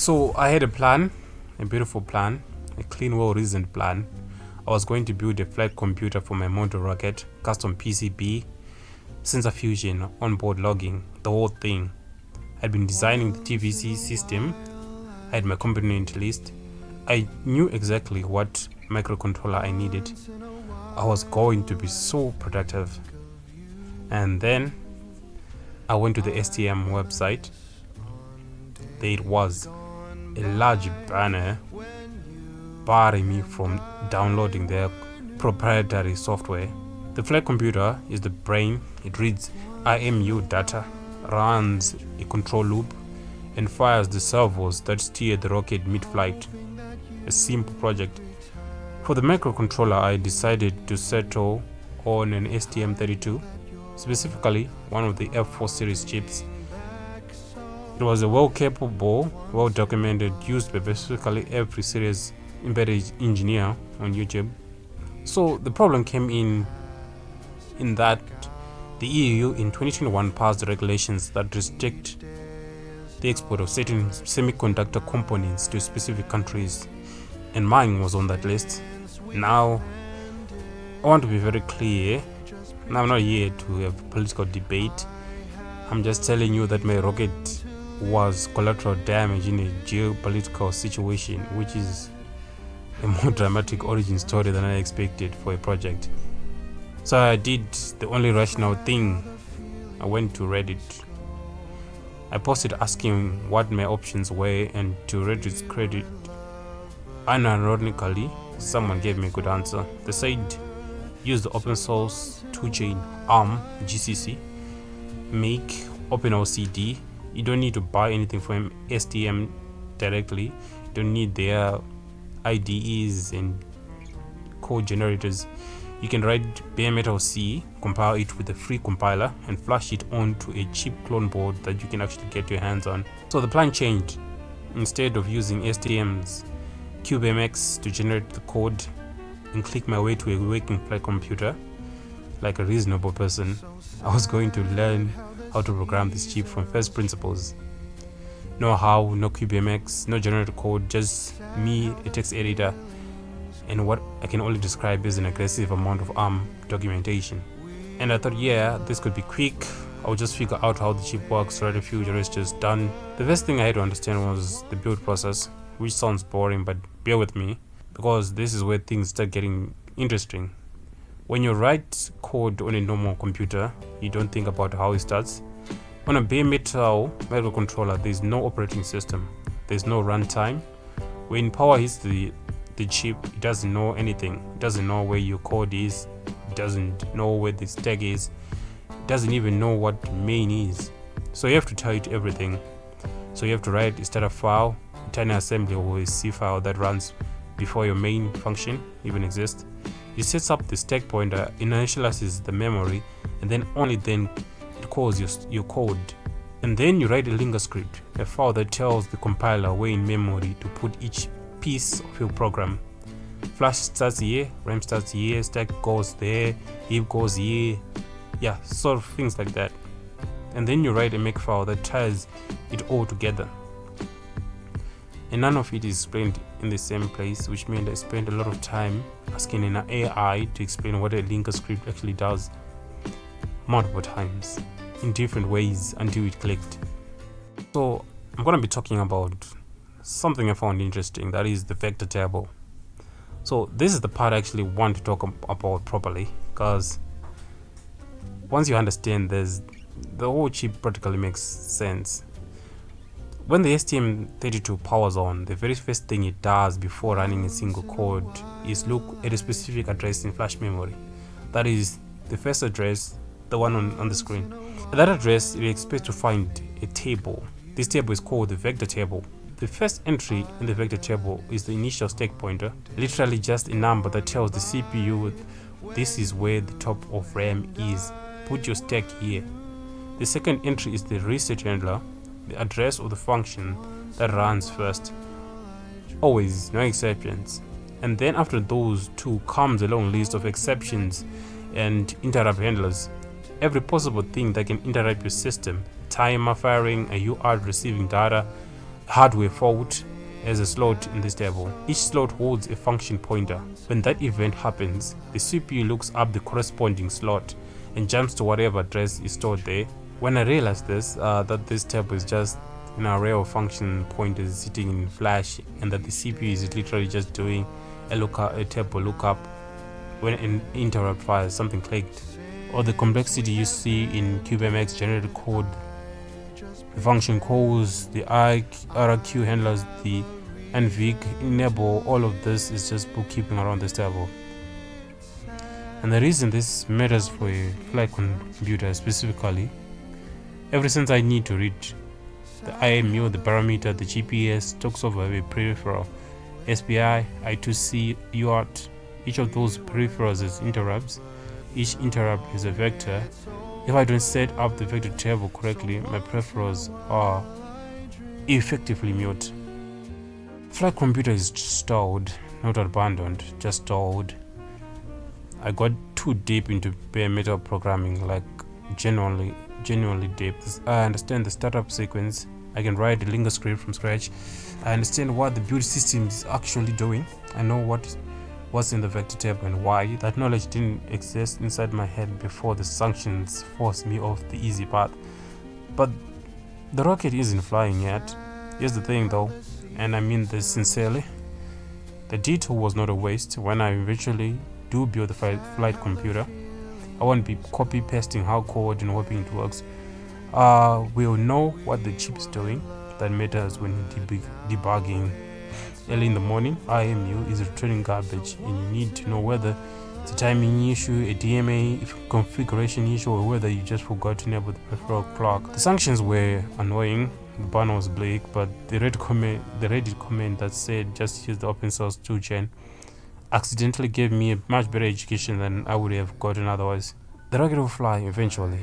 So I had a plan, a beautiful plan, a clean, well-reasoned plan. I was going to build a flight computer for my model rocket, custom PCB, sensor fusion, onboard logging, the whole thing. I'd been designing the TVC system. I had my component list. I knew exactly what microcontroller I needed. I was going to be so productive. And then I went to the STM website. There it was, a large banner barring me from downloading their proprietary software. The flight computer is the brain. It reads IMU data, runs a control loop, and fires the servos that steer the rocket mid-flight. A simple project. For the microcontroller, I decided to settle on an STM32, specifically one of the F4 series chips. It was a well-capable, well-documented, used by basically every serious embedded engineer on YouTube. So the problem came in that the EU in 2021 passed regulations that restrict the export of certain semiconductor components to specific countries, and mine was on that list. Now, I want to be very clear. Now, I'm not here to have political debate. I'm just telling you that my rocket was collateral damage in a geopolitical situation, which is a more dramatic origin story than I expected for a project. So I did the only rational thing. I went to Reddit. I posted asking what my options were, and to Reddit's credit, unironically, someone gave me a good answer. They said use the open source toolchain ARM GCC, make OpenOCD. You don't need to buy anything from STM directly. You don't need their IDEs and code generators. You can write bare metal C, compile it with a free compiler, and flash it onto a cheap clone board that you can actually get your hands on. So the plan changed. Instead of using STM's CubeMX to generate the code and click my way to a working flight computer like a reasonable person, I was going to learn how to program this chip from first principles. No how, no CubeMX, no generated code, just me, a text editor, and what I can only describe as an aggressive amount of ARM documentation. And I thought, yeah, this could be quick. I'll just figure out how the chip works, write a few registers, done. The first thing I had to understand was the build process, which sounds boring, but bear with me, because this is where things start getting interesting. When you write code on a normal computer, you don't think about how it starts. On a bare metal microcontroller, there's no operating system, there's no runtime. When power hits the chip, it doesn't know anything. It doesn't know where your code is, it doesn't know where the stack is, it doesn't even know what main is. So you have to tell it everything. So you have to write a startup file, a tiny assembly, or a C file that runs before your main function even exists. It sets up the stack pointer, initializes the memory, and then only then it calls your code. And then you write a linker script, a file that tells the compiler where in memory to put each piece of your program. Flash starts here, RAM starts here, stack goes there, heap goes here, yeah, sort of things like that. And then you write a makefile that ties it all together. And none of it is explained in the same place, which means I spent a lot of time asking an AI to explain what a linker script actually does, multiple times, in different ways, until it clicked. So I'm going to be talking about something I found interesting, that is the vector table. So this is the part I actually want to talk about properly, because once you understand this, the whole chip practically makes sense. When the STM32 powers on, the very first thing it does before running a single code is look at a specific address in flash memory. That is the first address, the one on the screen. At that address, it expects to find a table. This table is called the vector table. The first entry in the vector table is the initial stack pointer, literally just a number that tells the CPU this is where the top of RAM is. Put your stack here. The second entry is the reset handler, the address of the function that runs first. Always, no exceptions. And then after those two comes a long list of exceptions and interrupt handlers. Every possible thing that can interrupt your system. Timer firing, a UART receiving data, hardware fault as a slot in this table. Each slot holds a function pointer. When that event happens, the CPU looks up the corresponding slot and jumps to whatever address is stored there. When I realized this, that this table is just an array of function pointers sitting in flash, and that the CPU is literally just doing a table lookup when an interrupt fires, something clicked, or the complexity you see in CubeMX generated code, the function calls, the RQ handlers, the NVIC enable, all of this is just bookkeeping around this table. And the reason this matters for a flight computer specifically, ever since I need to read the IMU, the parameter, the GPS, talks over a peripheral, SPI, I2C, UART, each of those peripherals is interrupts. Each interrupt is a vector. If I don't set up the vector table correctly, my peripherals are effectively mute. Flight computer is stalled, not abandoned, just stalled. I got too deep into bare metal programming, like genuinely deep. I understand the startup sequence. I can write a Lingo script from scratch. I understand what the build system is actually doing. I know what's in the vector table and why. That knowledge didn't exist inside my head before the sanctions forced me off the easy path. But the rocket isn't flying yet. Here's the thing though, and I mean this sincerely. The detour was not a waste. When I eventually do build the flight computer, I won't be copy pasting how code and hoping it works. We'll know what the chip is doing. That matters when debugging. Early in the morning, IMU is returning garbage, and you need to know whether it's a timing issue, a DMA configuration issue, or whether you just forgot to enable the peripheral clock. The sanctions were annoying, the banner was bleak, but the Reddit comment that said just use the open source 2gen accidentally gave me a much better education than I would have gotten otherwise. The rocket will fly eventually.